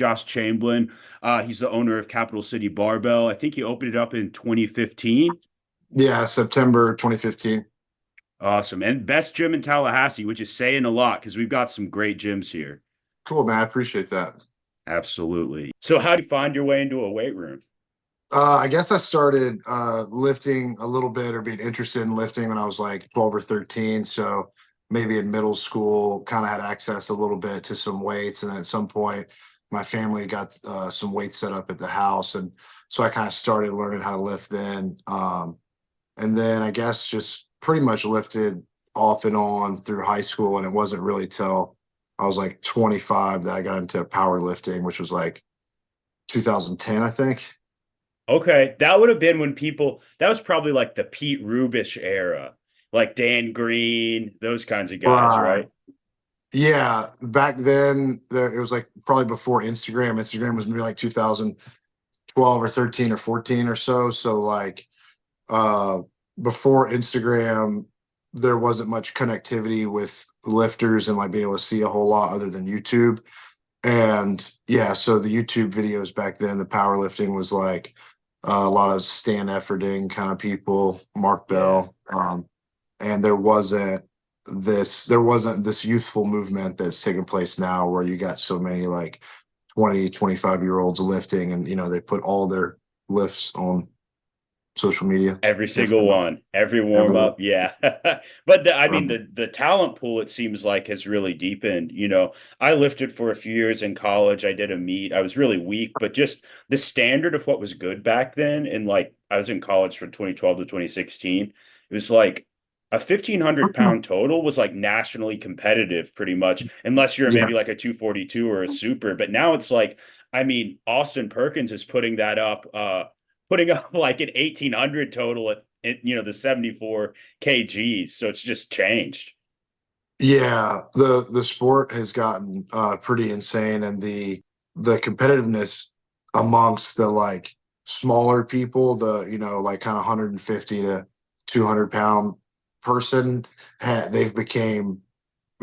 Josh Chamblin. He's the owner of Capital City Barbell. I think he opened it up in 2015. Yeah, September 2015. Awesome. And best gym in Tallahassee, which is saying a lot because we've got some great gyms here. Cool, man. I appreciate that. Absolutely. So how do you find your way into a weight room? I guess I started lifting a little bit or being interested in lifting when I was like 12 or 13. So maybe in middle school, kind of had access a little bit to some weights. And at some point, my family got some weights set up at the house. And so I kind of started learning how to lift then. And then I guess just pretty much lifted off and on through high school. And it wasn't really till I was like 25 that I got into powerlifting, which was like 2010, I think. Okay, that would have been when that was probably like the Pete Rubish era, like Dan Green, those kinds of guys, Right. right? Yeah, back then there it was like probably before Instagram. Instagram was maybe like 2012 or 13 or 14 or so. So like uh before Instagram, there wasn't much connectivity with lifters and like being able to see a whole lot other than YouTube. And yeah, so the YouTube videos back then, the powerlifting was like a lot of Stan Efferding kind of people, Mark Yeah. Bell, and there wasn't this youthful movement that's taking place now where you got so many like 20, 25-year olds lifting, and they put all their lifts on social media. Every single Different, one, every warm everyone. up, yeah. But I mean, Um, the talent pool it seems like has really deepened. I lifted for a few years in college. I did a meet. I was really weak, but just the standard of what was good back then, and like I was in college from 2012 to 2016. It was like a 1,500 pound total was like nationally competitive, pretty much, unless you're yeah, maybe like a 242 or a super. But now it's like, I mean, Austin Perkins is putting up like an 1,800 total at the 74 kgs. So it's just changed. yeah. The sport has gotten pretty insane, and the competitiveness amongst the like smaller people, the like kind of 150 to 200 pound person, they've became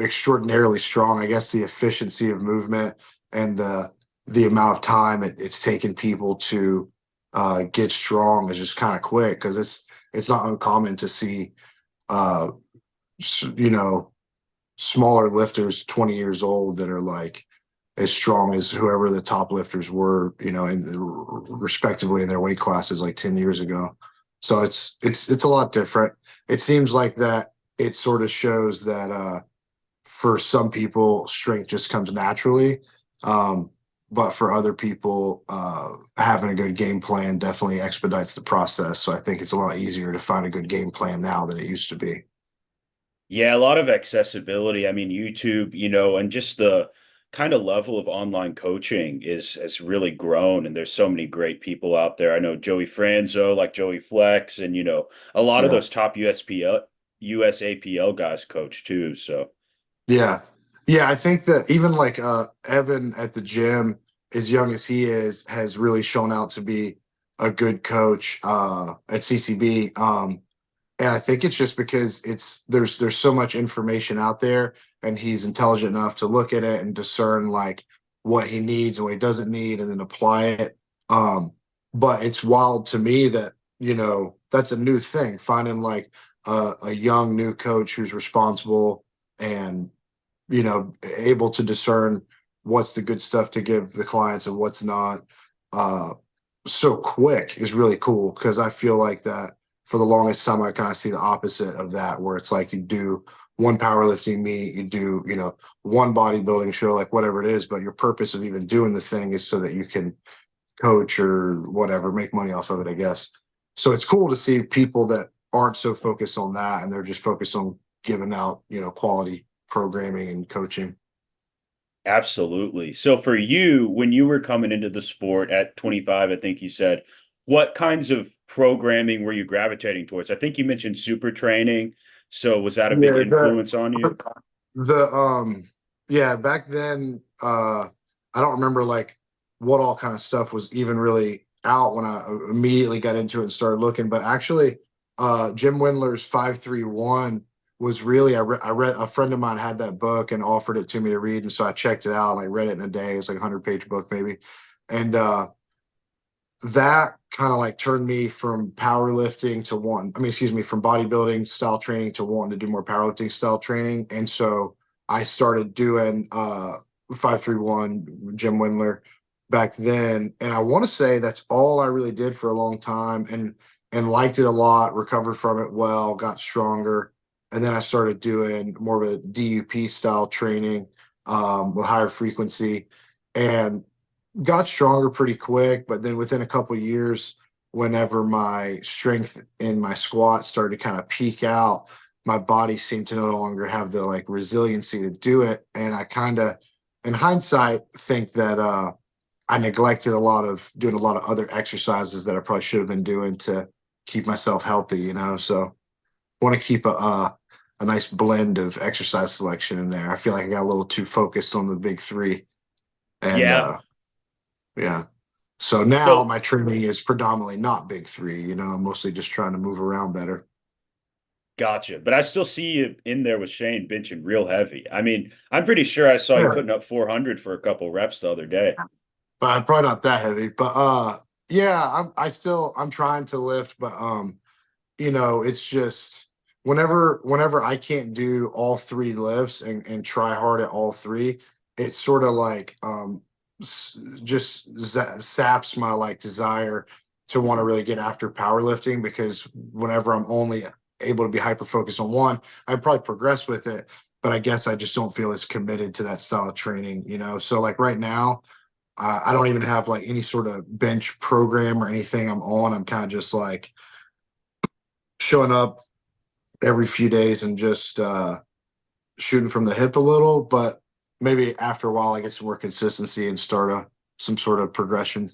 extraordinarily strong. I guess the efficiency of movement and the amount of time it's taken people to get strong is just kind of quick, because it's not uncommon to see uh, you know smaller lifters 20 years old that are like as strong as whoever the top lifters were, respectively in their weight classes like 10 years ago. So it's a lot different. It seems like that it sort of shows that for some people strength just comes naturally. But for other people, having a good game plan definitely expedites the process. So I think it's a lot easier to find a good game plan now than it used to be. Yeah, a lot of accessibility. I mean, YouTube, and just the kind of level of online coaching has really grown. And there's so many great people out there. I know Joey Franzo, like Joey Flex, and a lot of Yeah. those top USAPL guys coach too. So Yeah. Yeah. I think that even like Evan at the gym, as young as he is, has really shown out to be a good coach at CCB. And I think it's just because there's so much information out there, and he's intelligent enough to look at it and discern like what he needs and what he doesn't need and then apply it. But it's wild to me that, that's a new thing, finding like a young new coach who's responsible and able to discern what's the good stuff to give the clients and what's not, uh, so quick is really cool, because I feel like that for the longest time I kind of see the opposite of that, where it's like you do one powerlifting meet, you do, one bodybuilding show, like whatever it is, but your purpose of even doing the thing is so that you can coach or whatever, make money off of it, I guess. So it's cool to see people that aren't so focused on that, and they're just focused on giving out, quality programming and coaching. absolutely. So for you, when you were coming into the sport at 25, I think you said, what kinds of programming were you gravitating towards? I think you mentioned super training. So was that a big Yeah, influence on you? the yeah, back then I don't remember like what all kind of stuff was even really out when I immediately got into it and started looking, but actually Jim Windler's 531 was really I read a friend of mine had that book and offered it to me to read, and so I checked it out and I read it in a day. It's like a 100-page book maybe, and that kind of like turned me from powerlifting to one. I mean, excuse me, from bodybuilding style training to wanting to do more powerlifting style training, and so I started doing 531 Jim Windler back then, and I want to say that's all I really did for a long time, and liked it a lot, recovered from it well, got stronger. And then I started doing more of a DUP style training with higher frequency and got stronger pretty quick. But then within a couple of years, whenever my strength in my squat started to kind of peak out, my body seemed to no longer have the like resiliency to do it. And I kind of, in hindsight, think that I neglected doing a lot of other exercises that I probably should have been doing to keep myself healthy, you know. So want to keep a nice blend of exercise selection in there. I feel like I got a little too focused on the big three, and Yeah. yeah. So now So my training is predominantly not big three. You know, I'm mostly just trying to move around better. gotcha. But I still see you in there with Shane benching real heavy. I mean, I'm pretty sure I saw you Yeah. putting up 400 for a couple reps the other day. But I'm probably not that heavy. But yeah, I'm trying to lift, but you know, it's just whenever I can't do all three lifts and try hard at all three, it's sort of like just saps my like desire to want to really get after powerlifting, because whenever I'm only able to be hyper focused on one, I probably progress with it, but I guess I just don't feel as committed to that style of training, you know. So like right now, I don't even have like any sort of bench program or anything I'm on. I'm kind of just like showing up every few days and just shooting from the hip a little. But maybe after a while, I get some more consistency and start some sort of progression.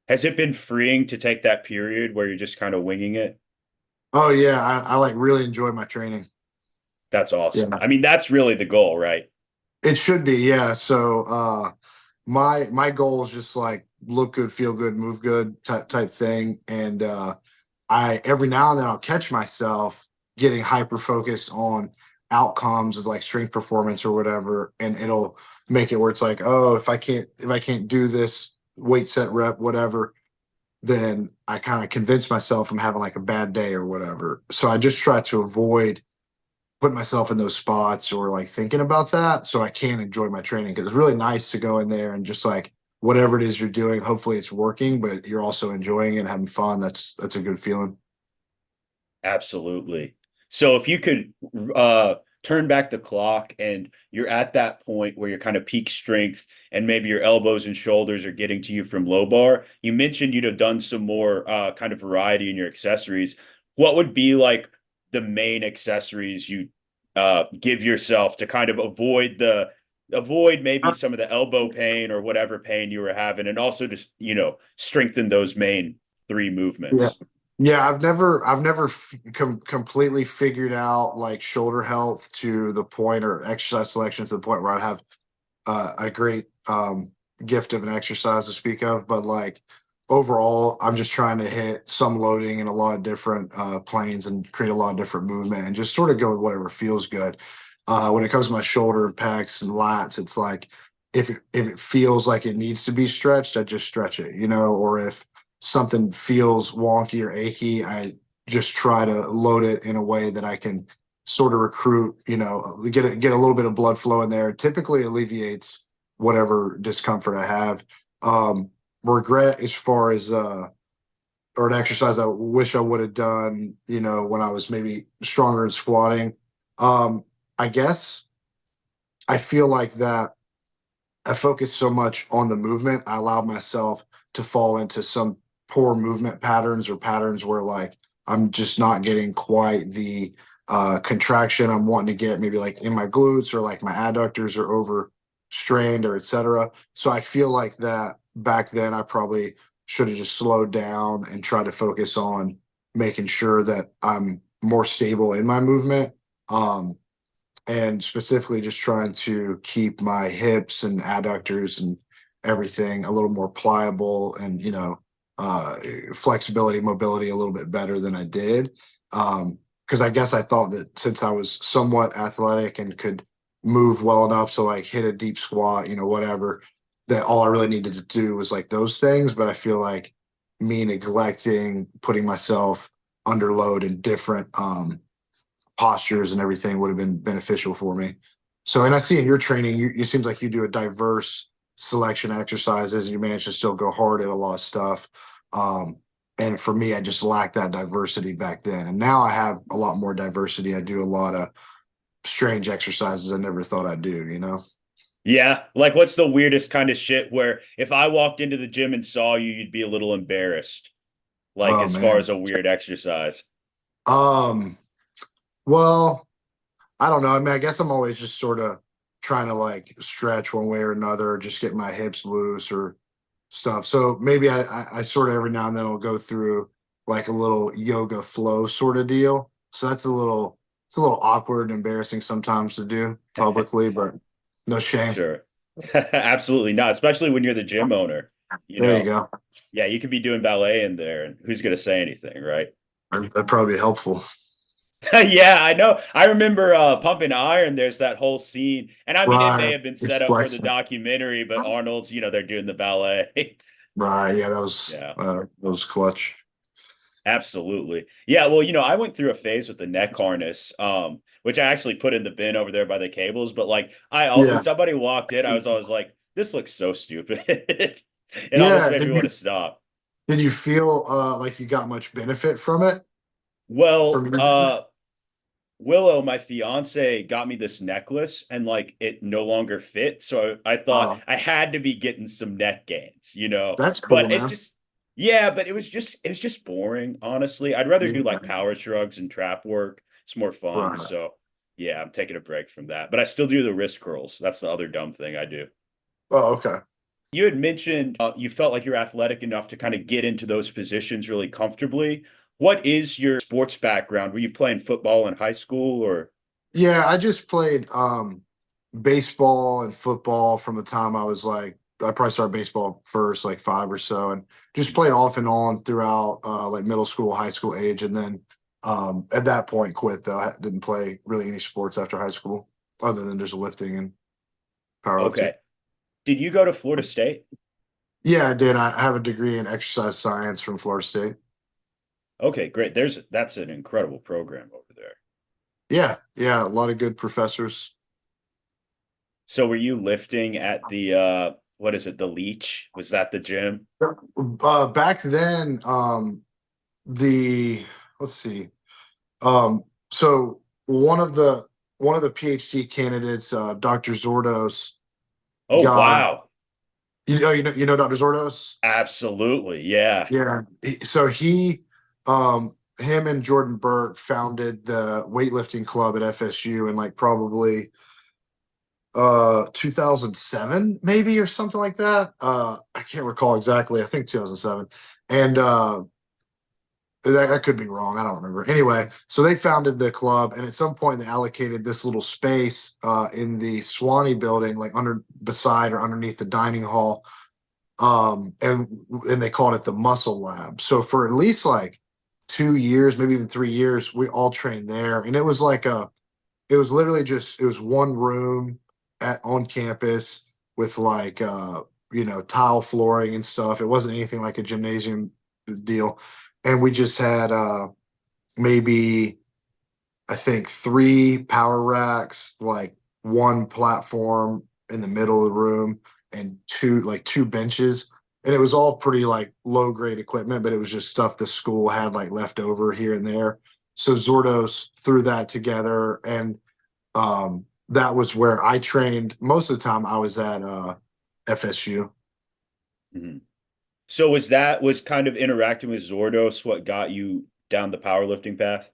Has it been freeing to take that period where you're just kind of winging it? Oh yeah, I like really enjoy my training. That's awesome. Yeah, I mean, that's really the goal, right? it should be. Yeah. So my goal is just like look good, feel good, move good type thing. And I every now and then I'll catch myself getting hyper focused on outcomes of like strength performance or whatever, and it'll make it where it's like, oh, if I can't do this weight set rep, whatever, then I kind of convince myself I'm having like a bad day or whatever. So I just try to avoid putting myself in those spots or like thinking about that so I can enjoy my training, because it's really nice to go in there and just like whatever it is you're doing, hopefully it's working, but you're also enjoying it and having fun. That's a good feeling. Absolutely. So if you could uh turn back the clock and you're at that point where you're kind of peak strength and maybe your elbows and shoulders are getting to you from low bar, you mentioned you'd have done some more kind of variety in your accessories. What would be like the main accessories you give yourself to kind of avoid maybe some of the elbow pain or whatever pain you were having, and also just, strengthen those main three Yeah. movements? Yeah, I've never completely figured out like shoulder health to the point, or exercise selection to the point where I have a great gift of an exercise to speak of. But like overall, I'm just trying to hit some loading in a lot of different planes and create a lot of different movement and just sort of go with whatever feels good. When it comes to my shoulder and pecs and lats, it's like if it feels like it needs to be stretched, I just stretch it, you know. Or if something feels wonky or achy, I just try to load it in a way that I can sort of recruit, you know, get a little bit of blood flow in there. It typically alleviates whatever discomfort I have. Regret as far as or an exercise I wish I would have done, you know, when I was maybe stronger in squatting. I guess I feel like that I focused so much on the movement, I allowed myself to fall into some poor movement patterns, or patterns where like I'm just not getting quite the contraction I'm wanting to get, maybe like in my glutes, or like my adductors are overstrained, or etc. So I feel like that back then I probably should have just slowed down and tried to focus on making sure that I'm more stable in my movement. And specifically just trying to keep my hips and adductors and everything a little more pliable, and flexibility, mobility a little bit better than I did. because I guess I thought that since I was somewhat athletic and could move well enough to like hit a deep squat, whatever, that all I really needed to do was like those things. But I feel like me neglecting putting myself under load in different postures and everything would have been beneficial for me. So, and I see in your training, it seems like you do a diverse selection exercises and you manage to still go hard at a lot of stuff. And for me, I just lacked that diversity back then. And now I have a lot more diversity. I do a lot of strange exercises I never thought I'd do. Yeah. Like, what's the weirdest kind of shit where if I walked into the gym and saw you, you'd be a little embarrassed, like Oh as far as man. a weird exercise? Um, well, I don't know. I mean, I guess I'm always just sort of trying to like stretch one way or another, just get my hips loose or stuff. So maybe I sort of every now and then will go through like a little yoga flow sort of deal. So it's a little awkward and embarrassing sometimes to do publicly, but no shame. Sure. Absolutely not, especially when you're the gym owner, you There you know. go. Yeah, you could be doing ballet in there and who's going to say anything, right? That'd probably be helpful. Yeah, I know. I remember Pumping Iron, there's that whole scene. And I mean, it may Right. have been It's set up for the flexing. documentary, but Arnold's, they're doing the ballet. Right. Yeah, Yeah. that was clutch. Absolutely. Yeah, well, I went through a phase with the neck harness, which I actually put in the bin over there by the cables, but like when Yeah. somebody walked in, I was always like, this looks so stupid. It almost Yeah. made me want to stop. Did you feel like you got much benefit from it? Well, From using it? Willow, my fiance, got me this necklace and like it no longer fit. So I thought I had to be getting some neck gains. That's cool, But it man. just yeah, but it was just boring, honestly. I'd rather do like Yeah. power shrugs and trap work. It's more fun. Right. So yeah, I'm taking a break from that. But I still do the wrist curls. That's the other dumb thing I do. Oh, okay. You had mentioned you felt like you're athletic enough to kind of get into those positions really comfortably. What is your sports background? Were you playing football in high school or? Yeah, I just played baseball and football from the time I was like I probably started baseball first, like five or so, and just played off and on throughout like middle school, high school age, and then at that point quit though. I didn't play really any sports after high school other than just lifting and powerlifting. Okay. Did you go to Florida State? Yeah, I did. I have a degree in exercise science from Florida State. Okay, great. That's an incredible program over there. Yeah, yeah, a lot of good professors. So were you lifting at the what is it, the Leech? Was that the gym? Back then, the let's see. Um, so one of the PhD candidates, Dr. Zourdos, Oh, got wow. you know Dr. Zourdos? Absolutely. Yeah. Yeah. So him and Jordan Burke founded the weightlifting club at FSU in like probably 2007 maybe or something like that. I can't recall exactly. I think 2007. And that could be wrong. I don't remember. Anyway, so they founded the club, and at some point they allocated this little space in the Swanee building, like beside or underneath the dining hall, and they called it the Muscle Lab. So for at least like 2 years, maybe even 3 years, we all trained there, and it was literally just it was one room at on campus with like tile flooring and stuff. It wasn't anything like a gymnasium deal, and we just had maybe I think three power racks, like one platform in the middle of the room, and two benches. And it was all pretty like low grade equipment, but it was just stuff the school had like left over here and there. So Zourdos threw that together, and that was where I trained. Most of the time, I was at FSU. Mhm. So was kind of interacting with Zourdos what got you down the powerlifting path?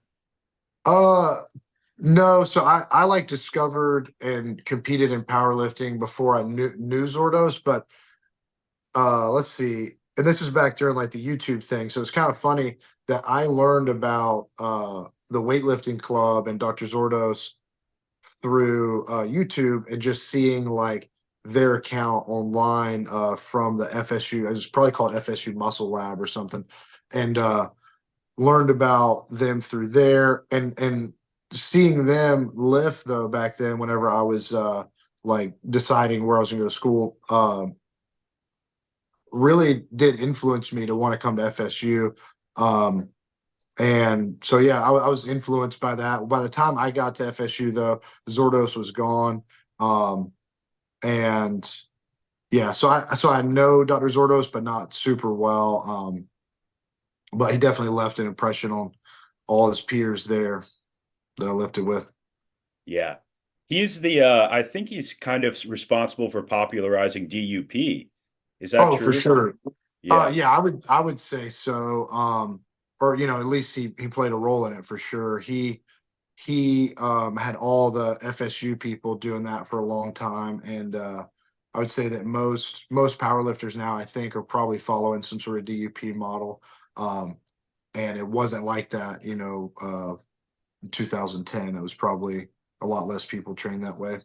Uh, no, so I like discovered and competed in powerlifting before I knew Zourdos, but let's see. And this was back during like the YouTube thing. So it's kind of funny that I learned about the weightlifting club and Dr. Zourdos through YouTube and just seeing like their account online from the FSU. It was probably called FSU Muscle Lab or something. And learned about them through there, and seeing them lift though back then whenever I was like deciding where I was going to go to school, really did influence me to want to come to FSU. Um, and so, yeah, I was influenced by that. By the time I got to FSU, though, Zourdos was gone. Um, and yeah, so I know Dr. Zourdos, but not super well. But he definitely left an impression on all his peers there that I lifted with. Yeah. He's the I think he's kind of responsible for popularizing DUP. Is that Oh, for true? sure. Yeah. Yeah, I would say so. Or at least he played a role in it for sure. He had all the FSU people doing that for a long time, and I would say that most powerlifters now, I think, are probably following some sort of DUP model. Um, and it wasn't like that, in 2010. It was probably a lot less people trained that way.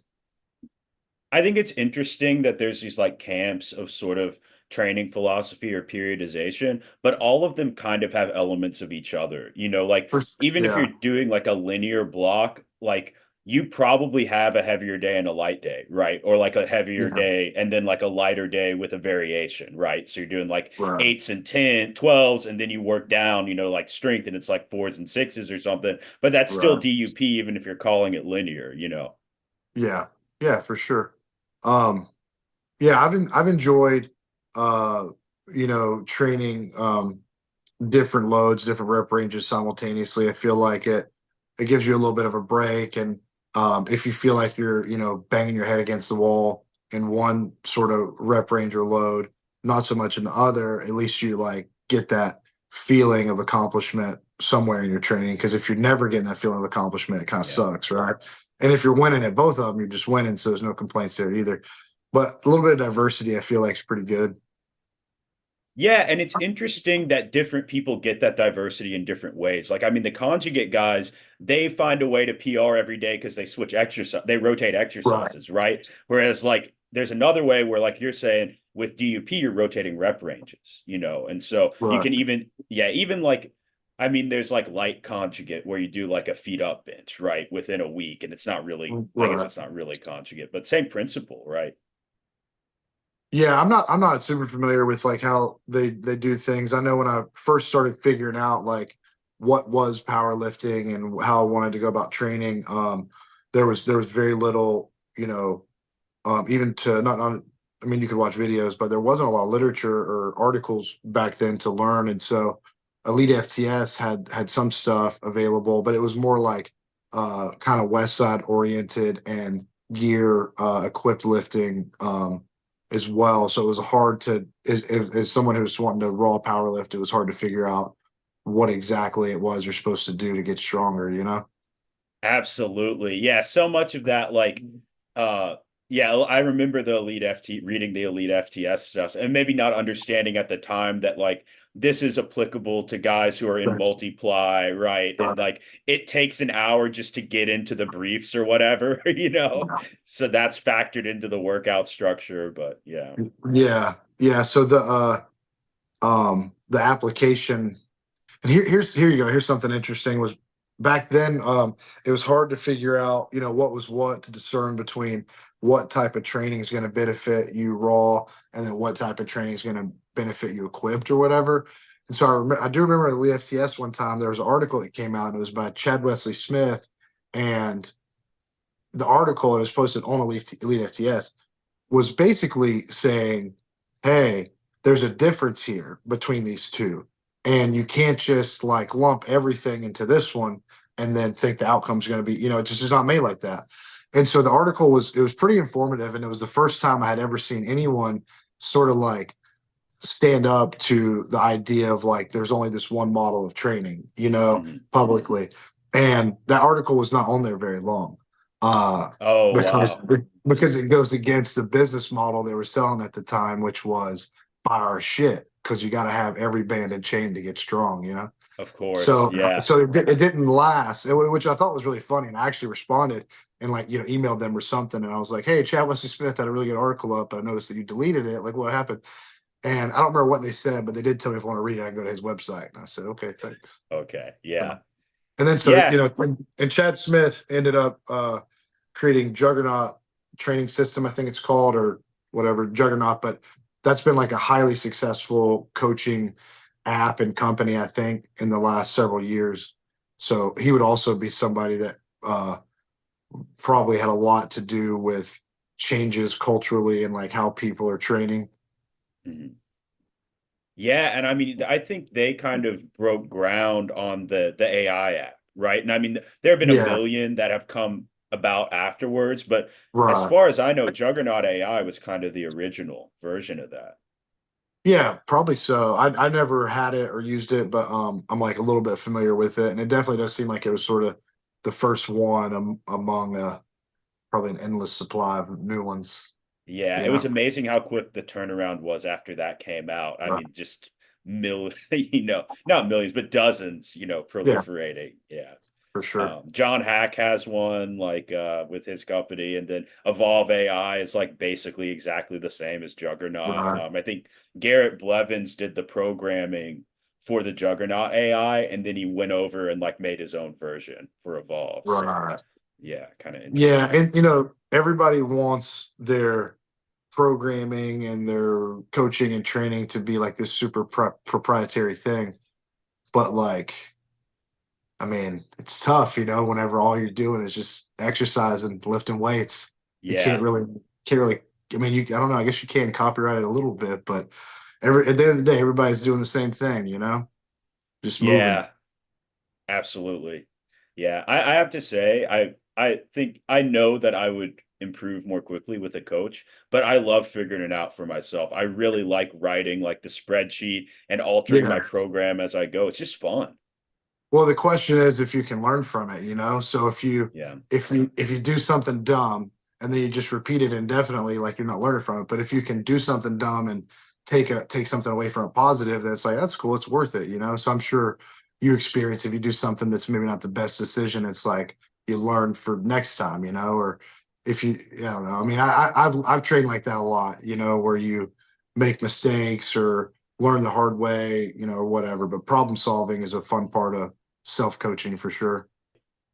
I think it's interesting that there's these like camps of sort of training philosophy or periodization, but all of them kind of have elements of each other. Like even if you're Yeah, doing like a linear block, like you probably have a heavier day and a light day, right? Or like a heavier yeah, day and then like a lighter day with a variation, right? So you're doing like right, eights and 10, 12s, and then you work down, like strength and it's like fours and sixes or something. But that's still right. DUP, even if you're calling it linear. Yeah, yeah, for sure. Um, yeah, I've enjoyed uh, training different loads, different rep ranges simultaneously. I feel like it gives you a little bit of a break, and if you feel like you're banging your head against the wall in one sort of rep range or load, not so much in the other, at least you like get that feeling of accomplishment somewhere in your training. Because if you're never getting that feeling of accomplishment, it kind of Yeah. sucks, right? And if you're winning at both of them, you're just winning, so there's no complaints there either. But a little bit of diversity, I feel like, is pretty good. Yeah, and it's interesting that different people get that diversity in different ways. Like, I mean, the conjugate guys, they find a way to PR every day because they switch exercise, they rotate Right. exercises, right? Whereas, like, there's another way where, like you're saying, with DUP, you're rotating rep ranges. And so you Right. can even, yeah, even like, I mean, there's like light conjugate where you do like a feet up bench, right, within a week, and it's not really, I guess Right. it's not really conjugate, but same principle, right? Yeah, I'm not super familiar with like how they do things. I know when I first started figuring out like what was powerlifting and how I wanted to go about training, there was very little, even to not I mean you could watch videos, but there wasn't a lot of literature or articles back then to learn. And so Elite FTS had some stuff available, but it was more like kind of West Side oriented and gear equipped lifting. As well. So it was hard to, as someone who's wanting to raw power lift, it was hard to figure out what exactly it was you're supposed to do to get stronger. Absolutely. Yeah, so much of that like uh yeah, I remember the Elite FT reading the Elite FTS stuff and maybe not understanding at the time that like this is applicable to guys who are in Right. multiply, right? And like it takes an hour just to get into the briefs or whatever. So that's factored into the workout structure, but yeah. Yeah. Yeah. So the application, and here you go. Here's something interesting was back then, it was hard to figure out, what was what to discern between what type of training is going to benefit you raw and then what type of training is going to benefit you equipped or whatever. And so I do remember at the FTS one time there was an article that came out and it was by Chad Wesley Smith, and the article that was posted on Elite FTS was basically saying, hey, there's a difference here between these two. And you can't just like lump everything into this one and then think the outcome's going to be, it's just not made like that. And so the article was pretty informative. And it was the first time I had ever seen anyone sort of like stand up to the idea of like, there's only this one model of training, Mhm. publicly. And that article was not on there very long. Uh, Oh, because wow. because it goes against the business model they were selling at the time, which was buy our shit because you got to have every band and chain to get strong. Of course. So Yeah. so it didn't last, which I thought was really funny. And I actually responded and like emailed them or something, and I was like, "Hey, Chad Wesley Smith had a really good article up, but I noticed that you deleted it. Like, what happened?" And I don't remember what they said, but they did tell me if I want to read it, I can go to his website. And I said, okay, thanks. Okay. Yeah. And then so, Yeah. and Chad Smith ended up creating Juggernaut training system, I think it's called, or whatever, Juggernaut, but that's been like a highly successful coaching app and company, I think, in the last several years. So he would also be somebody that probably had a lot to do with changes culturally and like how people are training. Mhm. Yeah, and I mean, I think they kind of broke ground on the AI app, right? And I mean, there have been a Yeah, million that have come about afterwards, but as right. far as I know, Juggernaut AI was kind of the original version of that. Yeah, probably so. I never had it or used it, but I'm like a little bit familiar with it, and it definitely does seem like it was sort of the first one among probably an endless supply of new ones. Yeah, You it was know, amazing how quick the turnaround was after that came out. I right. mean, just not millions, but dozens, Yeah, proliferating. Yeah. for sure. John Hack has one like with his company, and then Evolve AI is like basically exactly the same as Juggernaut. Right, I think Garrett Blevins did the programming for the Juggernaut AI, and then he went over and like made his own version for Evolve. So right. yeah, kind of Yeah, interesting. and everybody wants their programming and their coaching and training to be like this super proprietary thing, but like I mean, it's tough, whenever all you're doing is just exercising, lifting weights. You Yeah. can't really. I mean, I don't know. I guess you can copyright it a little bit, but at the end of the day, everybody's doing the same thing, just moving. Yeah, absolutely. Yeah, I have to say, I think I know that I would improve more quickly with a coach, but I love figuring it out for myself. I really like writing like the spreadsheet and altering my Yeah. program as I go. It's just fun. Well, the question is if you can learn from it. So Yeah. if you do something dumb and then you just repeat it indefinitely, like you're not learning from it. But if you can do something dumb and take something away from a positive, that's like that's cool, it's worth it. So I'm sure you experience if you do something that's maybe not the best decision, it's like you learn for next time, or if you I don't know. I mean, I've trained like that a lot, where you make mistakes or learn the hard way, or whatever. But problem solving is a fun part of self coaching for sure.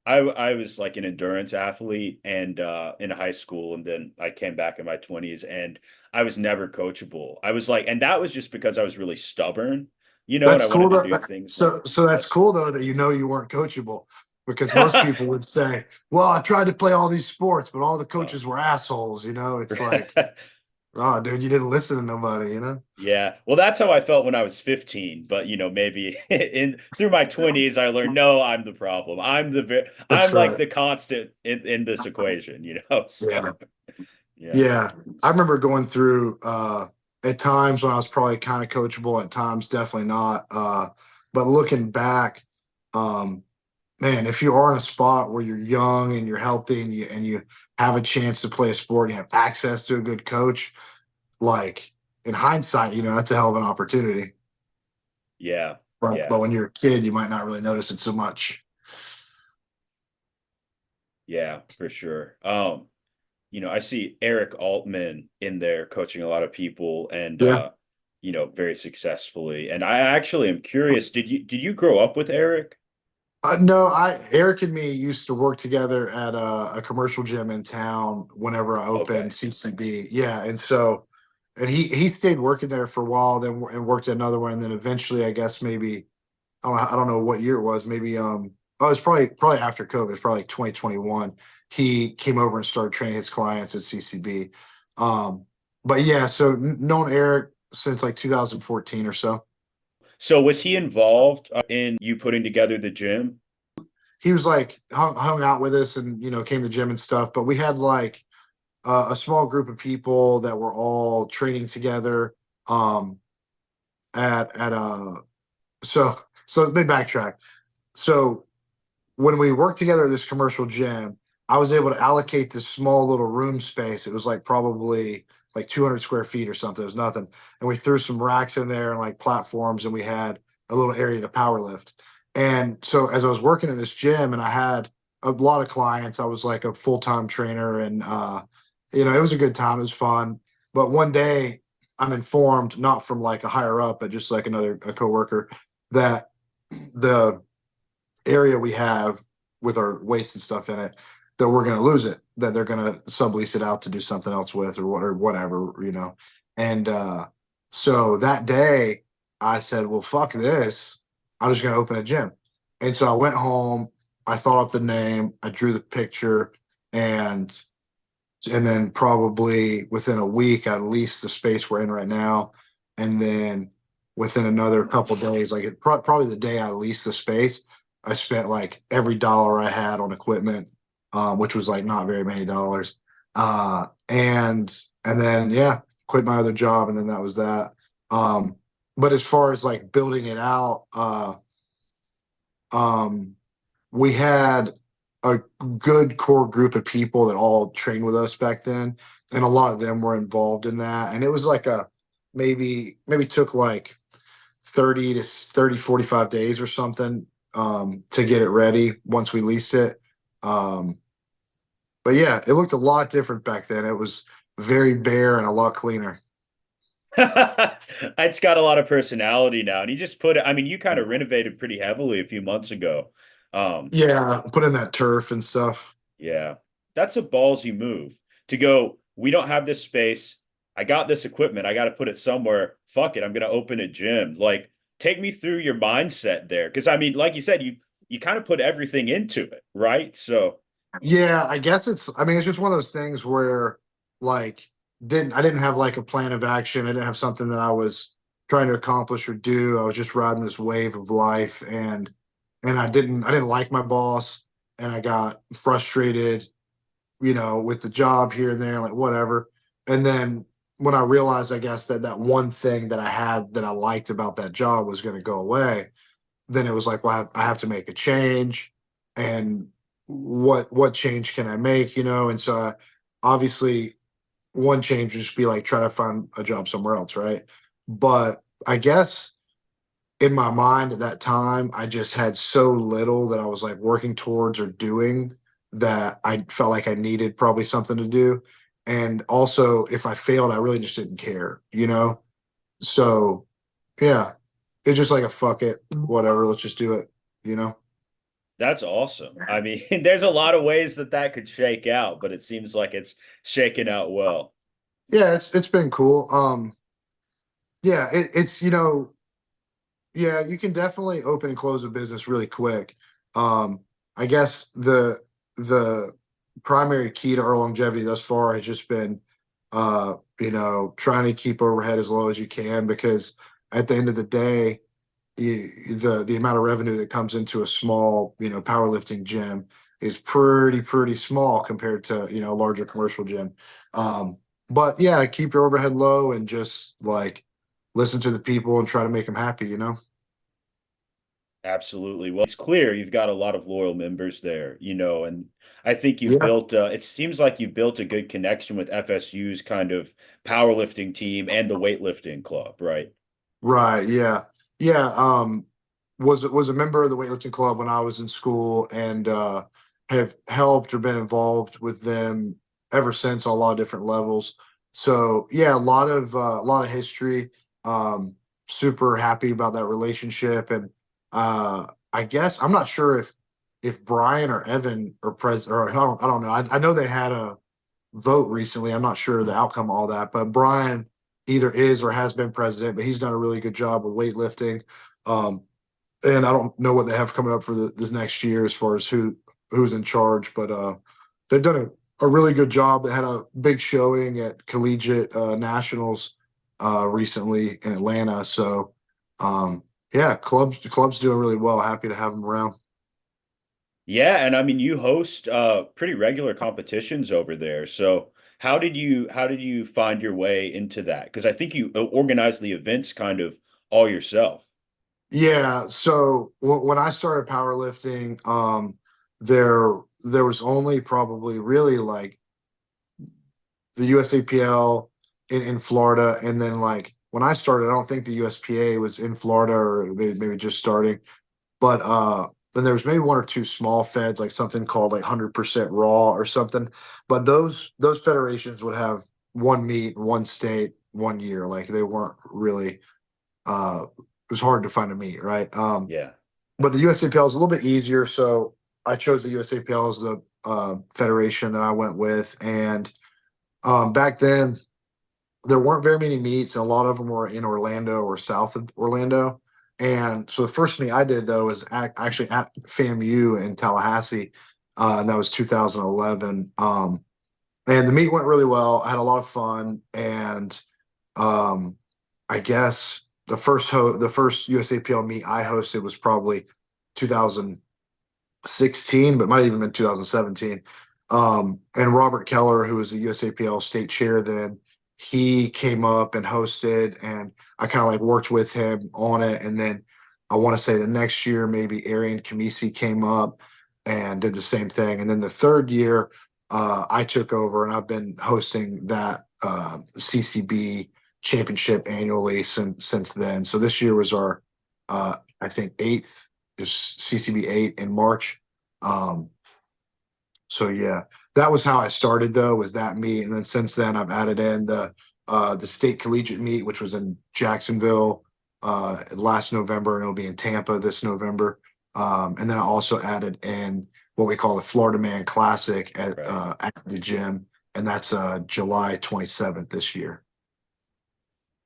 I was like an endurance athlete and in high school, and then I came back in my 20s, and I was never coachable. I was like, and that was just because I was really stubborn, and I That's cool. wanted to do things my So that's cool though that you weren't coachable, because most people would say, "Well, I tried to play all these sports, but all the Oh. coaches were assholes." It's like, oh, dude, you didn't listen to nobody. Yeah. Well, that's how I felt when I was 15, but maybe in through my 20s I learned no, I'm the problem. That's I'm like right. the constant in this equation. Yeah. So, yeah. Yeah. I remember going through at times when I was probably kind of coachable, at times definitely not. But looking back, um, man, if you are in a spot where you're young and you're healthy and you have a chance to play a sport and you have access to a good coach, like in hindsight, that's a hell of an opportunity. Yeah. But Yeah. when you're a kid, you might not really notice it so much. Yeah, for sure. I see Eric Altman in there coaching a lot of people and Yeah. very successfully. And I actually am curious, did you grow up with Eric? No, Eric and me used to work together at a commercial gym in town whenever I opened Okay. CCB. Yeah, and he stayed working there for a while, then and worked at another one, and then eventually, I guess maybe I don't know what year it was. Maybe oh, it was probably after COVID. It's probably like 2021. He came over and started training his clients at CCB. Um, but yeah, so known Eric since like 2014 or so. So was he involved in you putting together the gym? He was like hung out with us and came to gym and stuff. But we had like a small group of people that were all training together um, at so let me backtrack. So when we worked together at this commercial gym, I was able to allocate this small little room space. It was like probably like 200 square feet or something. It was nothing. And we threw some racks in there and like platforms, and we had a little area to power lift. And so as I was working at this gym and I had a lot of clients, I was like a full time trainer, and it was a good time. It was fun. But one day I'm informed, not from like a higher up, but just like a coworker, that the area we have with our weights and stuff in it, that we're going to lose it, that they're going to sublease it out to do something else with, or whatever, you know. And so that day I said, well, fuck this. I'm just going to open a gym. And so I went home, I thought up the name, I drew the picture, and then probably within a week I leased the space we're in right now. And then within another couple days, like probably the day I leased the space, I spent like every dollar I had on equipment, which was like not very many dollars. And then yeah, quit my other job, and then that was that. But as far as like building it out, um, we had a good core group of people that all trained with us back then, and a lot of them were involved in that. And it was like a maybe took like 30 to 30 45 days or something, to get it ready once we leased it. um, but yeah, it looked a lot different back then. It was very bare and a lot cleaner. It's got a lot of personality now. And you just put it, I mean, you kind of renovated pretty heavily a few months ago. Um, Yeah, put in that turf and stuff. yeah, that's a ballsy move to go. We don't have this space. I got this equipment. I got to put it somewhere. Fuck it. I'm going to open a gym. Like, take me through your mindset there. Cause I mean, like you said, you kind of put everything into it, right? So, Yeah, I guess I mean, it's just one of those things where like I didn't have like a plan of action. I didn't have something that I was trying to accomplish or do. I was just riding this wave of life, and I didn't like my boss, and I got frustrated, you know, with the job here and there, like whatever. And then when I realized, I guess, that that one thing that I had that I liked about that job was going to go away, then it was like, well, I have to make a change. And what change can I make, you know? And so obviously one change would just be like try to find a job somewhere else, right? But I guess in my mind at that time, I just had so little that I was like working towards or doing, that I felt like I needed probably something to do. And also, if I failed, I really just didn't care, you know? So yeah, it's just like a fuck it, whatever, let's just do it, you know? that's awesome. I mean, there's a lot of ways that that could shake out, but it seems like it's shaking out well. Yeah, it's been cool. Yeah, it's, you know, yeah, you can definitely open and close a business really quick. Um, I guess the primary key to our longevity thus far has just been, you know, trying to keep overhead as low as you can, because at the end of the day, the amount of revenue that comes into a small, you know, powerlifting gym is pretty small compared to, you know, a larger commercial gym. Um, but yeah, keep your overhead low and just like listen to the people and try to make them happy, you know? Absolutely. Well, it's clear you've got a lot of loyal members there, and I think you've Yeah. built, it seems like you've built a good connection with FSU's kind of powerlifting team and the weightlifting club, right? Right. Yeah. Yeah. Was a member of the weightlifting club when I was in school, and have helped or been involved with them ever since on a lot of different levels. So yeah, a lot of history. Um, Super happy about that relationship, and I guess I'm not sure if Brian or Evan or or I don't know. I know they had a vote recently. I'm not sure the outcome of all that, but Brian either is or has been president, but he's done a really good job with weightlifting. Um, and I don't know what they have coming up for this next year as far as who's in charge, but they've done a really good job. They had a big showing at collegiate nationals recently in Atlanta. So yeah, club's doing really well. Happy to have them around. Yeah, and I mean you host pretty regular competitions over there. So how did you find your way into that? Because I think you organize the events kind of all yourself. Yeah, so when I started powerlifting, there there was only probably really like the USAPL in Florida, and then like when I started, I don't think the USPA was in Florida, or maybe just starting. But then there was maybe one or two small feds, like something called like 100% Raw or something. But those federations would have one meet in one state, one year. Like they weren't really it was hard to find a meet, right? Yeah. But the USAPL is a little bit easier, so I chose the USAPL as the federation that I went with. And back then, there weren't very many meets, and a lot of them were in Orlando or south of Orlando. And so the first meet I did though was actually at FAMU in Tallahassee, and that was 2011. And the meet went really well. I had a lot of fun, and um, I guess the first USAPL meet I hosted was probably 2016, but it might have even been 2017. And Robert Keller, who was the USAPL state chair then, he came up and hosted, and I kind of like worked with him on it. And then I want to say the next year, maybe Arian Kamisi came up and did the same thing. And then the third year, I took over, and I've been hosting that CCB championship annually since then. So this year was our I think eighth is CCB 8 in March. Um, so yeah, that was how I started though, was that meet. And then since then I've added in the state collegiate meet, which was in Jacksonville last November, and it'll be in Tampa this November. And then I also added in what we call the Florida Man Classic Right. at the gym, and that's July 27th this year.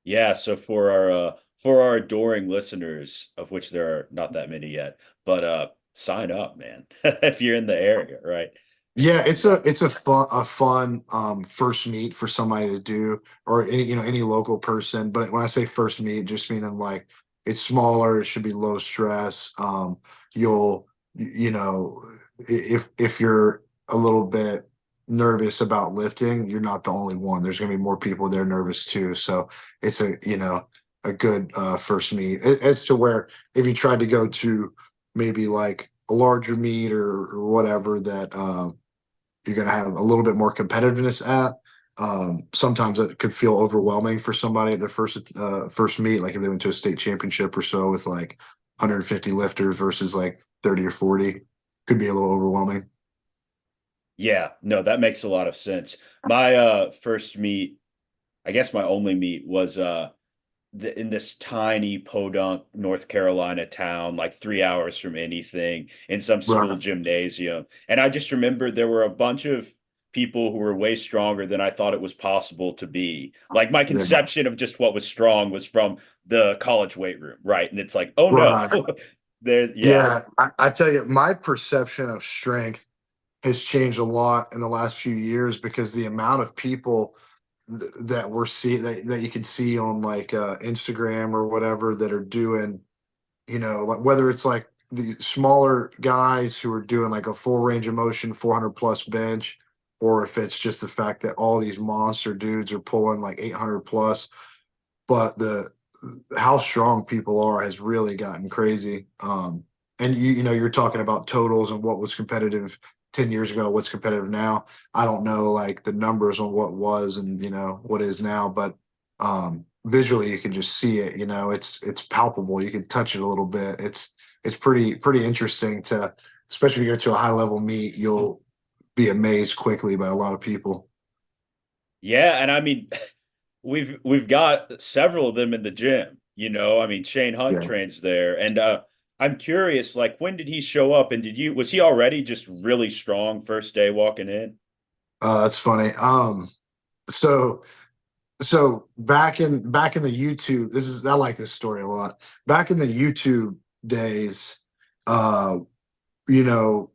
Yeah, so for our adoring listeners, of which there are not that many yet, but sign up, man, if you're in the area, right? Yeah, Yeah. it's a fun first meet for somebody to do, or any any local person. But when I say first meet, just meaning like it's smaller, it should be low stress. You'll you know if you're a little bit nervous about lifting, you're not the only one. There's gonna be more people there nervous too. So it's a a good first meet. As to where if you tried to go to maybe like a larger meet or whatever that you're going to have a little bit more competitiveness at. Sometimes it could feel overwhelming for somebody at their first meet, like if they went to a state championship or so with like 150 lifters versus like 30 or 40, could be a little overwhelming. Yeah, no, that makes a lot of sense. My first meet, I guess my only meet was in this tiny podunk North Carolina town, like 3 hours from anything, in some school Right. gymnasium. And I just remember there were a bunch of people who were way stronger than I thought it was possible to be. Like my Yeah. conception of just what was strong was from the college weight room, right? And it's like, oh no, Right. there's yeah, Yeah. I tell you, my perception of strength has changed a lot in the last few years because the amount of people that we're seeing that you can see on like Instagram or whatever that are doing, like whether it's like the smaller guys who are doing like a full range of motion 400 plus bench, or if it's just the fact that all these monster dudes are pulling like 800 plus. But the how strong people are has really gotten crazy. And you're talking about totals and what was competitive 10 years ago, what's competitive now. I don't know like the numbers on what was and what is now, but visually you can just see it. It's palpable. You can touch it a little bit. It's pretty interesting to, especially if you go to a high level meet, you'll be amazed quickly by a lot of people. yeah. And I mean, we've got several of them in the gym, I mean, Shane Hunt Yeah. trains there. And I'm curious, like, when did he show up? And was he already just really strong first day walking in? That's funny. So back in the YouTube, I like this story a lot. Back in the YouTube days, uh, you know,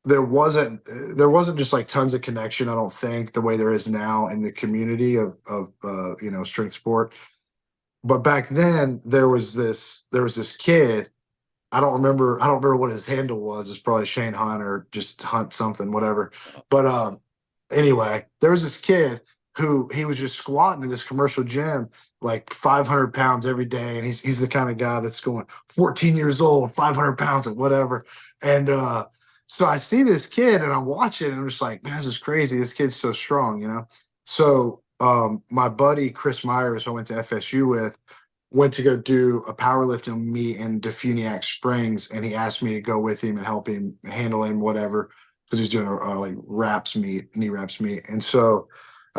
there wasn't just like tons of connection, I don't think, the way there is now in the community of strength sport. But back then there was this kid. I don't remember what his handle was. It's probably Shane Hunt or just Hunt something, whatever. But anyway, there was this kid who he was just squatting in this commercial gym like 500 pounds every day, and he's the kind of guy that's going 14 years old, 500 pounds, or whatever. And so I see this kid, and I'm watching, and I'm just like, man, this is crazy. This kid's so strong. So my buddy Chris Myers, who I went to FSU with, went to go do a powerlifting meet in Defuniak Springs, and he asked me to go with him and help him handle him, whatever, because he's doing a like knee wraps meet. And so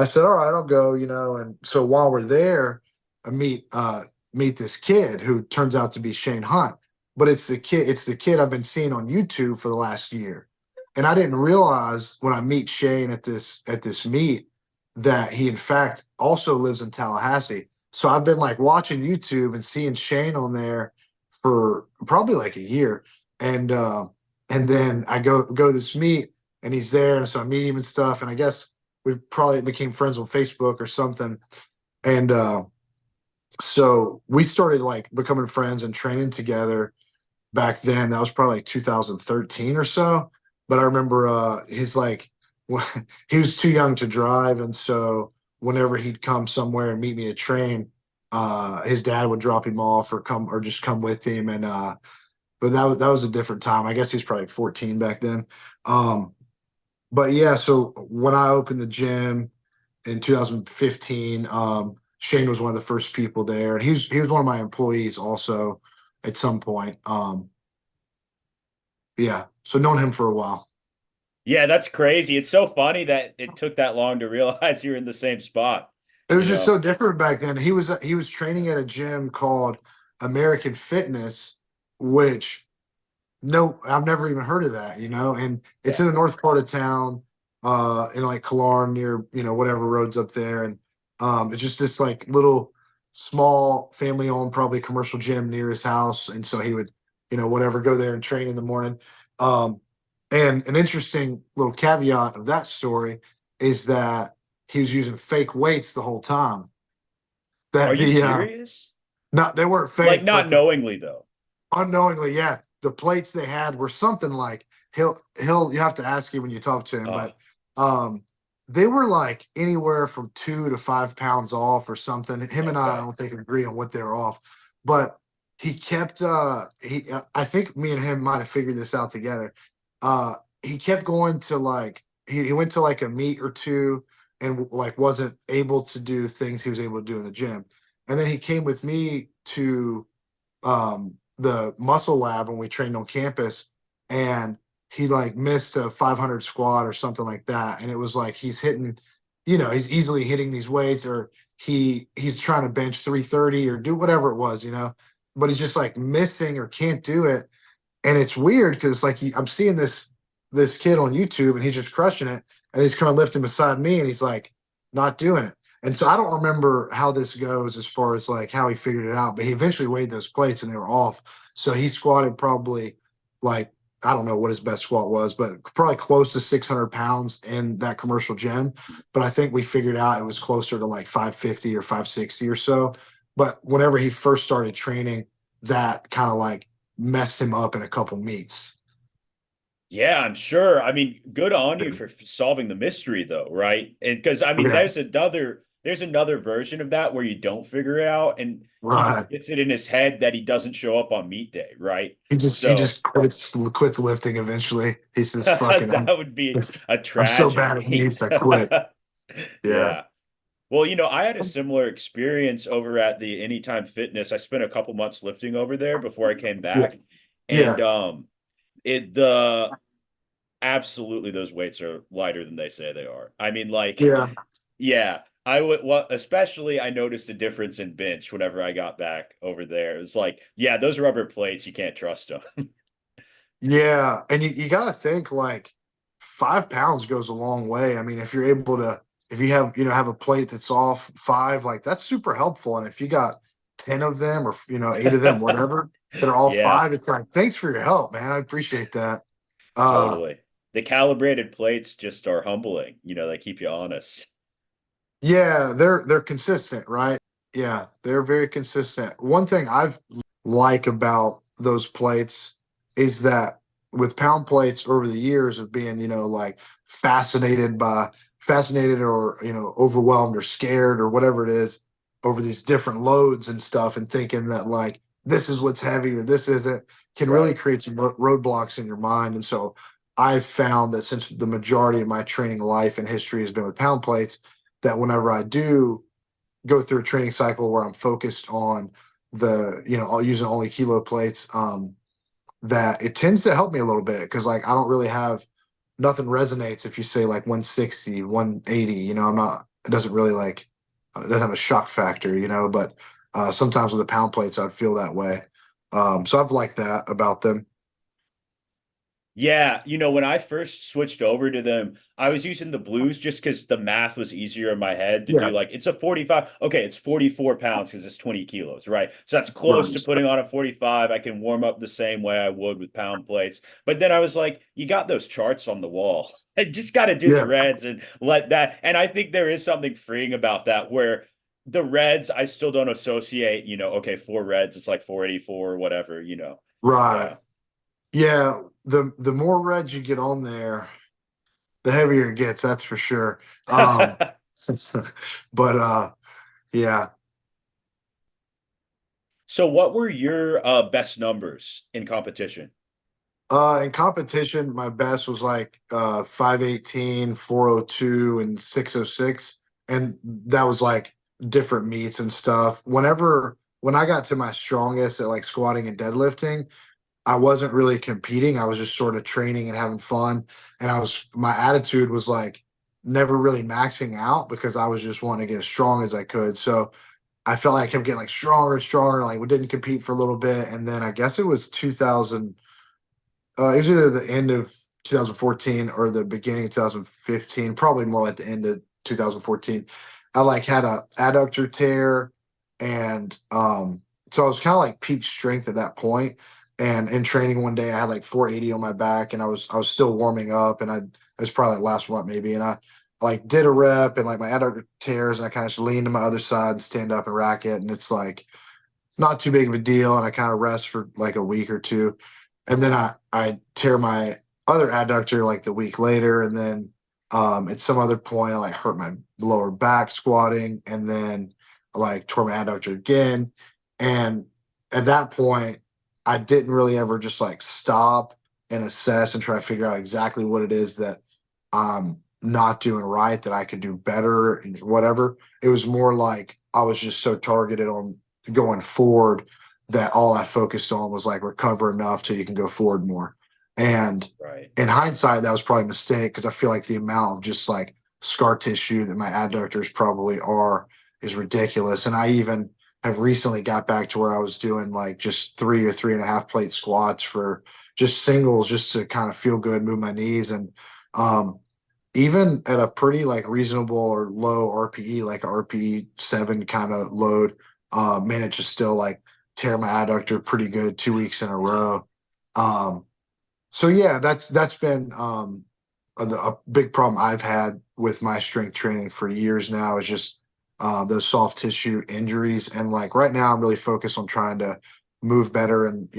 I said, all right, I'll go, and so while we're there, I meet this kid who turns out to be Shane Hunt. But it's the kid I've been seeing on YouTube for the last year. And I didn't realize when I meet Shane at this meet that he in fact also lives in Tallahassee. So I've been like watching YouTube and seeing Shane on there for probably like a year. And then I go to this meet and he's there, and so I meet him and stuff. And I guess we probably became friends on Facebook or something. And so we started like becoming friends and training together back then. That was probably like 2013 or so. But I remember he's like, he was too young to drive. And so whenever he'd come somewhere and meet me to train, his dad would drop him off or just come with him. And but that was a different time. I guess he was probably 14 back then. But yeah, so when I opened the gym in 2015, Shane was one of the first people there, and he was one of my employees also at some point. Yeah, so known him for a while. Yeah, that's crazy. It's so funny that it took that long to realize you're in the same spot, It you was just know. so different back then. He was training at a gym called American Fitness, which no, I've never even heard of that, and it's Yeah. in the north part of town, in like Killarn near, whatever roads up there. And it's just this like little small family owned, probably commercial gym near his house. And so he would, whatever, go there and train in the morning. Um, and an interesting little caveat of that story is that he was using fake weights the whole time. Are That you the serious? not They weren't Like fake, not but the knowingly though. unknowingly, yeah, the plates they had were something like he'll you have to ask him when you talk to him, Oh, but um they were like anywhere from 2 to 5 pounds off or something. Him and I okay. don't think agree on what they're off, but he kept I think me and him might have figured this out together. Uh he kept going to like he went to like a meet or two and like wasn't able to do things he was able to do in the gym. And then he came with me to the muscle lab when we trained on campus, and he like missed a 500 squat or something like that. And it was like he's hitting, he's easily hitting these weights, or he's trying to bench 330 or do whatever it was, but he's just like missing or can't do it. And it's weird because it's like I'm seeing this kid on YouTube and he's just crushing it, and he's kind of lifting beside me and he's like not doing it. And so I don't remember how this goes as far as like how he figured it out, but he eventually weighed those plates and they were off. So he squatted probably like, I don't know what his best squat was, but probably close to 600 pounds in that commercial gym. But I think we figured out it was closer to like 550 or 560 or so. But whenever he first started training, that kind of like messed him up in a couple meets. Yeah, I'm sure. I mean, good on you for solving the mystery though, right? And because I mean, Yeah, there's another version of that where you don't figure it out and he just right. gets it in his head that he doesn't show up on meet day, right? He So just quits lifting eventually. He says, "Fucking, that would be a I'm so bad at tragedy. meets, I quit." Yeah, Yeah. Well, I had a similar experience over at the Anytime Fitness. I spent a couple months lifting over there before I came yeah, back. And yeah, it the absolutely those weights are lighter than they say they are. I mean, like, yeah. yeah, I would well, especially I noticed a difference in bench whenever I got back over there. It's like, yeah, those rubber plates, you can't trust them. Yeah, and you got to think like 5 pounds goes a long way. I mean, if you're able to, if you have a plate that's off five, like that's super helpful. And if you got 10 of them or, eight of them, whatever, that are all Yeah, five, it's like, thanks for your help, man. I appreciate that. Uh, totally. The calibrated plates just are humbling. They keep you honest. yeah, they're consistent, right? Yeah, they're very consistent. One thing I've like about those plates is that with pound plates over the years of being, like fascinated or, overwhelmed or scared or whatever it is over these different loads and stuff, and thinking that like this is what's heavy or this isn't, can really Right. create some roadblocks in your mind. And so I've found that since the majority of my training life and history has been with pound plates, that whenever I do go through a training cycle where I'm focused on I'll using only kilo plates, that it tends to help me a little bit because like I don't really have nothing resonates if you say like 160, 180, I'm not, it doesn't really like it doesn't have a shock factor, you know. But sometimes with the pound plates, I'd feel that way. So I've liked that about them. Yeah, when I first switched over to them, I was using the blues just because the math was easier in my head to Yeah, do like it's a 45. Okay, it's 44 pounds because it's 20 kilos, right? So that's close to right. putting on a 45. I can warm up the same way I would with pound plates. But then I was like, you got those charts on the wall. I just got to do the Yeah, reds and let that. And I think there is something freeing about that where the reds, I still don't associate, okay, four reds, it's like 484 or whatever. right. Yeah. Yeah, the more red you get on there, the heavier it gets, that's for sure. But yeah. So what were your best numbers in competition? In competition, my best was like 518, 402, and 606. And that was like different meets and stuff. When I got to my strongest at like squatting and deadlifting, I wasn't really competing. I was just sort of training and having fun. And my attitude was like never really maxing out because I was just wanting to get as strong as I could. So I felt like I kept getting like stronger and stronger. Like we didn't compete for a little bit. And then I guess it was 2000, it was either the end of 2014 or the beginning of 2015, probably more like the end of 2014. I like had a adductor tear, and so I was kind of like peak strength at that point. And in training one day, I had like 480 on my back, and I was still warming up, and it was probably like last month maybe, and I like did a rep, and like my adductor tears, and I kind of just leaned to my other side and stand up and rack it, and it's like not too big of a deal, and I kind of rest for like a week or two, and then I tear my other adductor like the week later, and then at some other point I like hurt my lower back squatting, and then I like tore my adductor again, and at that point I didn't really ever just like stop and assess and try to figure out exactly what it is that I'm not doing right that I could do better and whatever. It was more like I was just so targeted on going forward that all I focused on was like recover enough till you can go forward more. And Right. in hindsight, that was probably a mistake because I feel like the amount of just like scar tissue that my adductors probably are is ridiculous. And I even have recently got back to where I was doing like just 3 or 3.5 plate squats for just singles, just to kind of feel good, move my knees. And um, even at a pretty like reasonable or low RPE, like a RPE 7 kind of load, managed to still like tear my adductor pretty good 2 weeks in a row. Um, so yeah, that's been a big problem I've had with my strength training for years now is just those soft tissue injuries. And like right now, I'm really focused on trying to move better and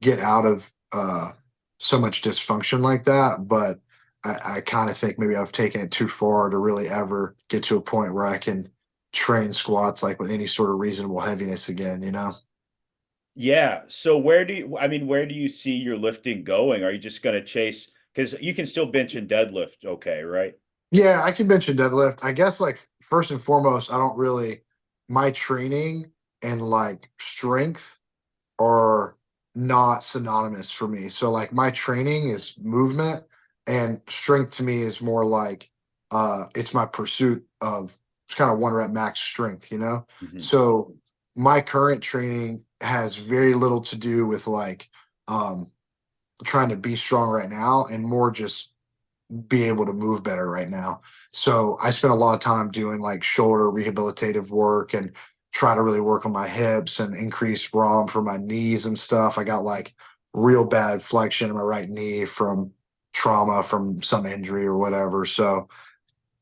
get out of so much dysfunction like that. But I kind of think maybe I've taken it too far to really ever get to a point where I can train squats like with any sort of reasonable heaviness again, you know? Yeah. So where do you see your lifting going? Are you just going to chase? Because you can still bench and deadlift, okay, right? Yeah, I can mention deadlift. I guess like first and foremost, I don't really my training and like strength are not synonymous for me. So like my training is movement and strength to me is more like it's my pursuit of it's kind of one rep max strength, you know? Hmm. So my current training has very little to do with like um trying to be strong right now and more just be able to move better right now. So I spent a lot of time doing like shoulder rehabilitative work and try to really work on my hips and increase ROM for my knees and stuff. I got like real bad flexion in my right knee from trauma from some injury or whatever. So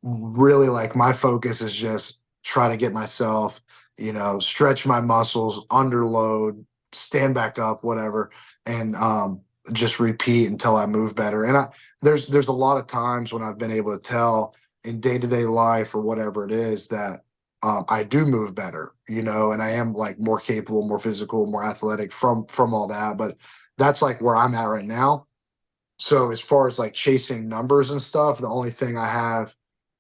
really like my focus is just try to get myself, stretch my muscles, underload, stand back up, whatever, and just repeat until I move better. And there's a lot of times when I've been able to tell in day to day life or whatever it is that I do move better, and I am like more capable, more physical, more athletic from all that. But that's like where I'm at right now. So as far as like chasing numbers and stuff, the only thing I have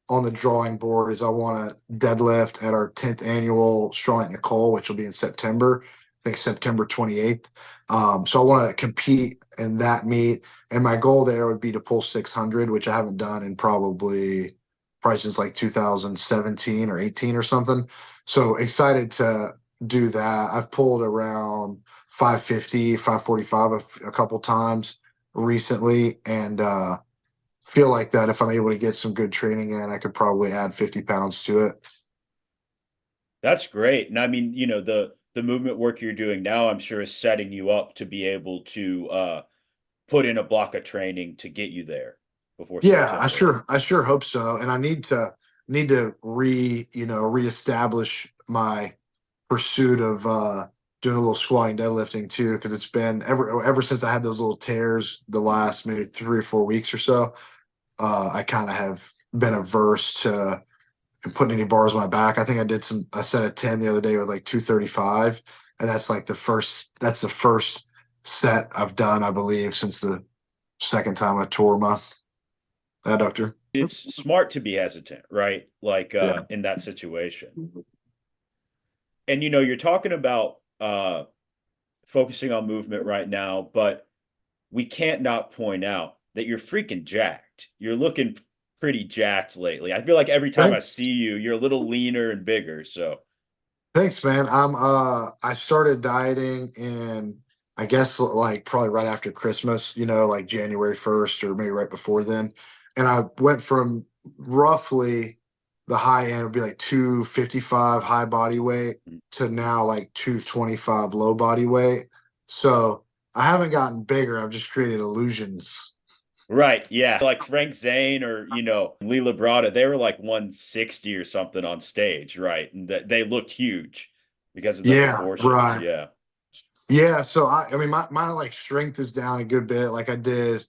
on the drawing board is I want to deadlift at our 10th annual Strongly Nicole, which will be in September. I think September 28th. So I want to compete in that meet. And my goal there would be to pull 600, which I haven't done in probably probably since like 2017 or 18 or something. So excited to do that. I've pulled around 550, 545 a couple times recently, and feel like that if I'm able to get some good training in, I could probably add 50 pounds to it. That's great. And I mean, the movement work you're doing now, I'm sure is setting you up to be able to put in a block of training to get you there before Yeah, September. I sure hope so. And I need to reestablish my pursuit of doing a little squatting deadlifting too, because it's been ever since I had those little tears the last maybe 3 or 4 weeks or so. I kind of have been averse to putting any bars on my back. I think I did a set of 10 the other day with like 235, and that's the first set I've done, I believe, since the second time I tore my adductor. It's smart to be hesitant, right? Like Yeah. in that situation. And you're talking about focusing on movement right now, but we can't not point out that you're freaking jacked. You're looking pretty jacked lately. I feel like every time I Thanks. see you, you're a little leaner and bigger. So, Thanks, man. I started dieting in I guess like probably right after Christmas, like January 1st or maybe right before then. And I went from roughly the high end would be like 255 high body weight to now like 225 low body weight. So I haven't gotten bigger. I've just created illusions. right. Yeah. Like Frank Zane or, Lee Labrada, they were like 160 or something on stage, right? And they looked huge because of the Yeah, proportions. right. Yeah. Yeah, so I mean my like strength is down a good bit. Like I did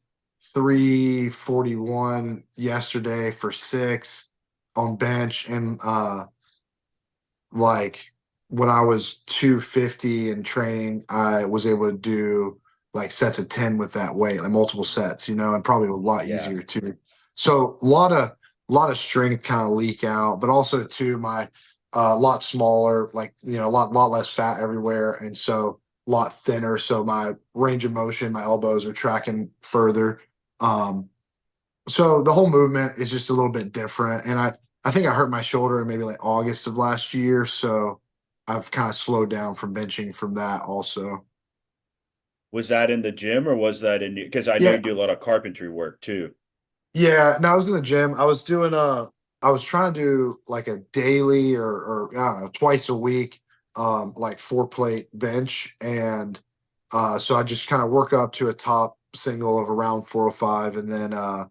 341 yesterday for 6 on bench, and like when I was 250 in training, I was able to do like sets of 10 with that weight, like multiple sets, and probably a lot Yeah. easier too. So a lot of strength kind of leak out, but also too my lot smaller, like a lot less fat everywhere, and so a lot thinner. So my range of motion, my elbows are tracking further. Um, so the whole movement is just a little bit different. And I think I hurt my shoulder in maybe like August of last year. So I've kind of slowed down from benching from that also. Was that in the gym or was that because I know Yeah. you do a lot of carpentry work too. Yeah. No, I was in the gym. I was trying to do like a daily or I don't know, twice a week, like 4 plate bench. And so I just kind of work up to a top single of around 405, and then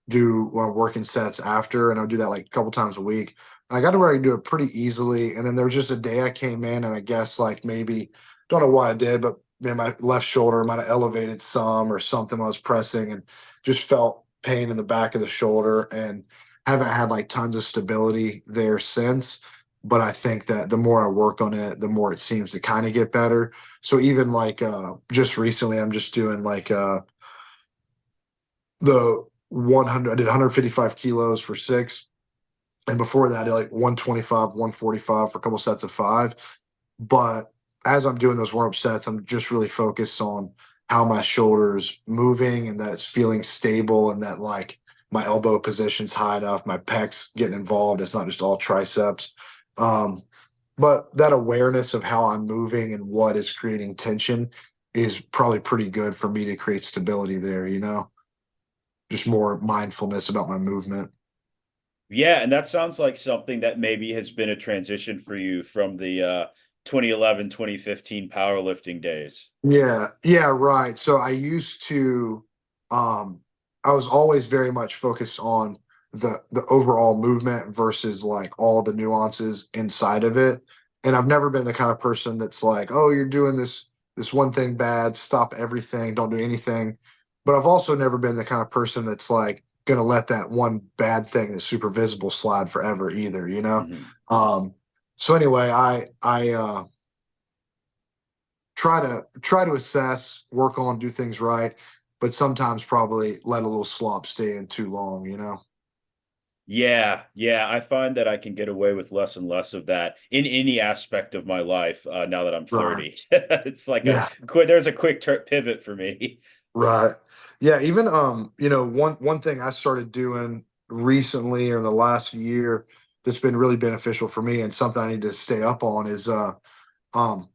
do working sets after, and I'll do that like a couple times a week. I got to where I can do it pretty easily, and then there was just a day I came in, and I guess like maybe don't know what I did, but man, my left shoulder might have elevated some or something when I was pressing, and just felt pain in the back of the shoulder, and haven't had like tons of stability there since. But I think that the more I work on it, the more it seems to kind of get better. So even like just recently, I'm just doing like the 100. I did 155 kilos for 6, and before that I did like 125, 145 for a couple sets of 5. But as I'm doing those warm-up sets, I'm just really focused on how my shoulders moving and that it's feeling stable, and that like my elbow position's high enough, my pecs getting involved, it's not just all triceps. um, but that awareness of how I'm moving and what is creating tension is probably pretty good for me to create stability there, just more mindfulness about my movement. Yeah, and that sounds like something that maybe has been a transition for you from the 2011, 2015 powerlifting days. Yeah, yeah, right. So um, I was always very much focused on the overall movement versus like all the nuances inside of it. And I've never been the kind of person that's like, oh, you're doing this one thing bad, stop everything, don't do anything. But I've also never been the kind of person that's like gonna let that one bad thing that's super visible slide forever either. Mhm. Um, so anyway, I try to assess, work on, do things right, but sometimes probably let a little slop stay in too long. Yeah, yeah, I find that I can get away with less and less of that in any aspect of my life now that I'm Right. 30. It's like Yeah. there's a quick pivot for me. Right. Yeah. Even one thing I started doing. recently or the last year that's been really beneficial for me and something I need to stay up on is um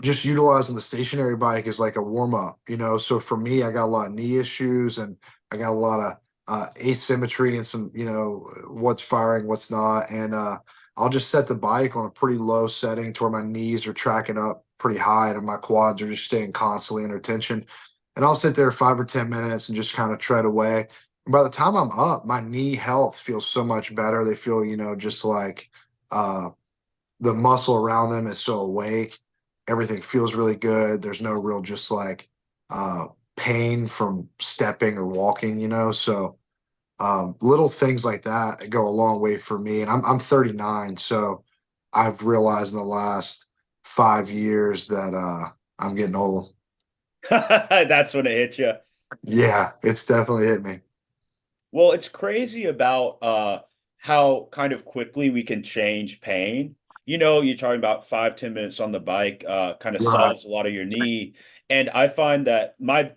just utilizing the stationary bike as like a warm up, you know. So for me, I got a lot of knee issues and I got a lot of asymmetry and some, you know, what's firing, what's not. And I'll just set the bike on a pretty low setting to where my knees are tracking up pretty high and my quads are just staying constantly under tension. And I'll sit there 5 or 10 minutes and just kind of tread away. And by the time I'm up, my knee health feels so much better. They feel, you know, just like uh, the muscle around them is so awake. Everything feels really good. There's no real just like uh, pain from stepping or walking, you know. So little things like that go a long way for me. And I'm 39, so I've realized in the last 5 years that I'm getting old. That's when it hits you. Yeah, it's definitely hit me. Well, it's crazy about how kind of quickly we can change pain. You know, you're talking about 5, 10 minutes on the bike, kind of Right. solves a lot of your knee. And I find that my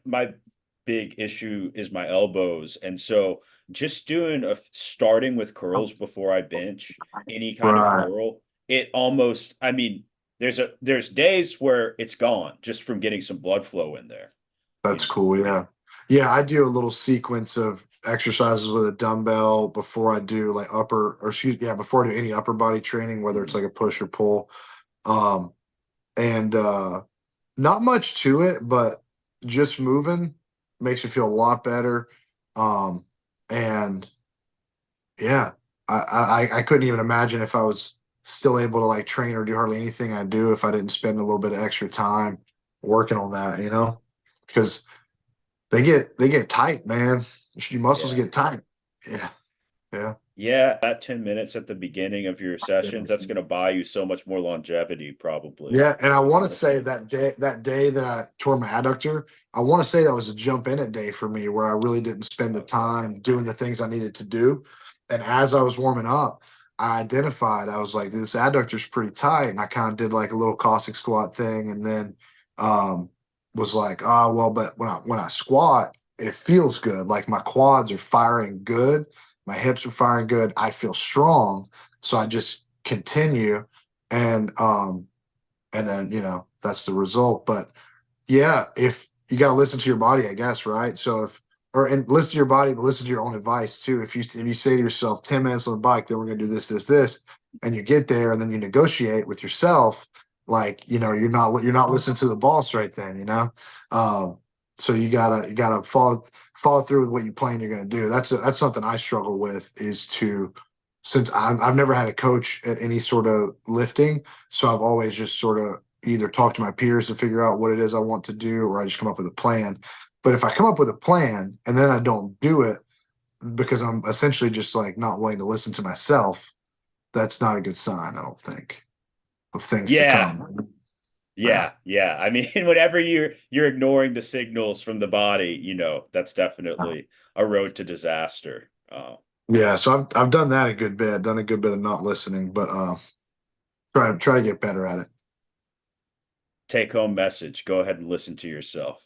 big issue is my elbows. And so just doing a starting with curls before I bench any kind of Right. curl, it almost, I mean, there's days where it's gone just from getting some blood flow in there, you That's know. cool. Yeah. Yeah. I do a little sequence of exercises with a dumbbell before I do like before I do any upper body training, whether it's Mhm. like a push or pull. Um, and not much to it, but just moving makes me feel a lot better. Um, and yeah, I couldn't even imagine if I was still able to like train or do hardly anything I do if I didn't spend a little bit of extra time working on that, you know, because they get tight, man. Your muscles Yeah. get tight. Yeah, yeah. Yeah, that 10 minutes at the beginning of your sessions, that's going to buy you so much more longevity, probably, Yeah, and I want to say honestly. that day that I tore my adductor, I want to say that was a jump in it day for me where I really didn't spend the time doing the things I needed to do. And as I was warming up, I identified I was like, this adductor's pretty tight, and I kind of did like a little Cossack squat thing, and then um, was like, oh well, but when I squat, it feels good. Like my quads are firing good, my hips are firing good. I feel strong, so I just continue and then that's the result. But yeah, if you got to listen to your body, I guess, right? So if or and listen to your body, but listen to your own advice too. If you say to yourself 10 minutes on the bike, then we're gonna do this, and you get there and then you negotiate with yourself, like you're not listening to the boss right then, so you gotta follow through with what you plan you're gonna do. That's something I struggle with is to since I've never had a coach at any sort of lifting, so I've always just sort of either talk to my peers to figure out what it is I want to do, or I just come up with a plan. But if I come up with a plan and then I don't do it because I'm essentially just like not willing to listen to myself, that's not a good sign, I don't think, of things to Yeah, come. Yeah. yeah. I mean, whenever you're ignoring the signals from the body, that's definitely a road to disaster. Yeah. So I've done that a good bit, done a good bit of not listening, but try to get better at it. Take home message. Go ahead and listen to yourself.